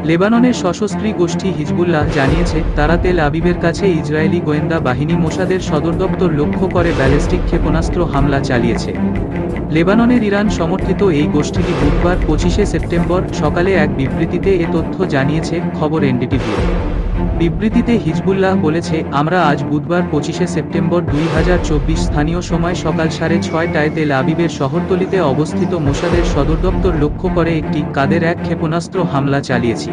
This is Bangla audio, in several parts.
লেবাননের সশস্ত্র গোষ্ঠী হিজবুল্লাহ জানিয়েছে তারা তেল আবিবের কাছে ইসরায়েলি গোয়েন্দা বাহিনী মোসাদের সদর দপ্তর লক্ষ্য করে ব্যালিস্টিক ক্ষেপণাস্ত্র হামলা চালিয়েছে। লেবাননের ইরান সমর্থিত এই গোষ্ঠীটি বুধবার 25শে সেপ্টেম্বর সকালে এক বিবৃতিতে এ তথ্য জানিয়েছে, খবর এনডিটিভি। বিবৃতিতে হিজবুল্লাহ বলেছে, আমরা আজ বুধবার 25শে সেপ্টেম্বর 2024 স্থানীয় সময় সকাল 6:30টায় তেল আবিবের শহরতলিতে অবস্থিত মোসাদের সদর দপ্তর লক্ষ্য করে একটি কাদের এক ক্ষেপণাস্ত্র হামলা চালিয়েছি।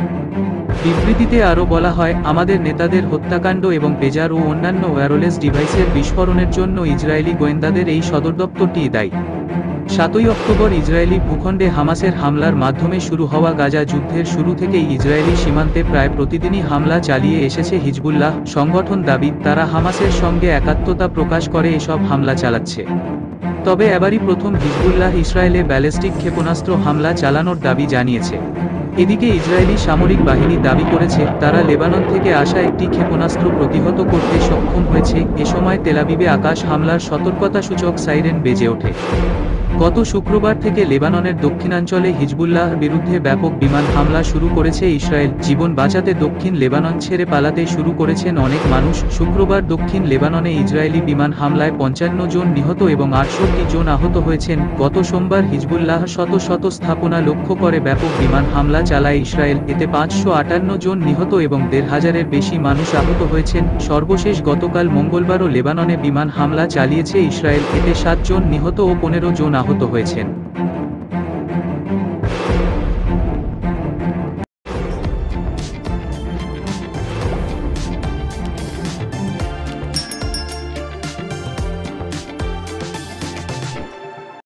বিবৃতিতে আরও বলা হয়, আমাদের নেতাদের হত্যাকাণ্ড এবং পেজার ও অন্যান্য ওয়্যারলেস ডিভাইসের বিস্ফোরণের জন্য ইসরায়েলি গোয়েন্দাদের এই সদর দপ্তরটি দায়ী। 7ই অক্টোবর ইসরায়েলি ভূখণ্ডে হামাসের হামলার মাধ্যমে শুরু হওয়া গাজা যুদ্ধের শুরু থেকেই ইসরায়েলি সীমান্তে প্রায় প্রতিদিনই হামলা চালিয়ে এসেছে হিজবুল্লাহ সংগঠন দাবি, তারা হামাসের সঙ্গে একাত্মতা প্রকাশ করে এসব হামলা চালাচ্ছে। তবে এবারই প্রথম হিজবুল্লাহ ইসরায়েলে ব্যালিস্টিক ক্ষেপণাস্ত্র হামলা চালানোর দাবি জানিয়েছে। এদিকে ইসরায়েলি সামরিক বাহিনী দাবি করেছে, তারা লেবানন থেকে আসা একটি ক্ষেপণাস্ত্র প্রতিহত করতে সক্ষম হয়েছে। এ সময় তেলাবিবে আকাশ হামলার সতর্কতাসূচক সাইরেন বেজে ওঠে। গত শুক্রবার থেকে লেবাননের দক্ষিণাঞ্চলে হিজবুল্লাহর বিরুদ্ধে ব্যাপক বিমান হামলা শুরু করেছে ইসরায়েল। জীবন বাঁচাতে দক্ষিণ লেবানন ছেড়ে পালাতে শুরু করেছেন অনেক মানুষ। শুক্রবার দক্ষিণ লেবাননে ইসরায়েলি বিমান হামলায় 55 জন নিহত এবং 68 জন আহত হয়েছেন। গত সোমবার হিজবুল্লাহ শত শত স্থাপনা লক্ষ্য করে ব্যাপক বিমান হামলা চালায় ইসরায়েল। এতে 558 জন নিহত এবং 1,500-এর বেশি মানুষ আহত হয়েছেন। সর্বশেষ গতকাল মঙ্গলবারও লেবাননে বিমান হামলা চালিয়েছে ইসরায়েল। এতে 7 জন নিহত ও 15 জন আহত হয়েছেন।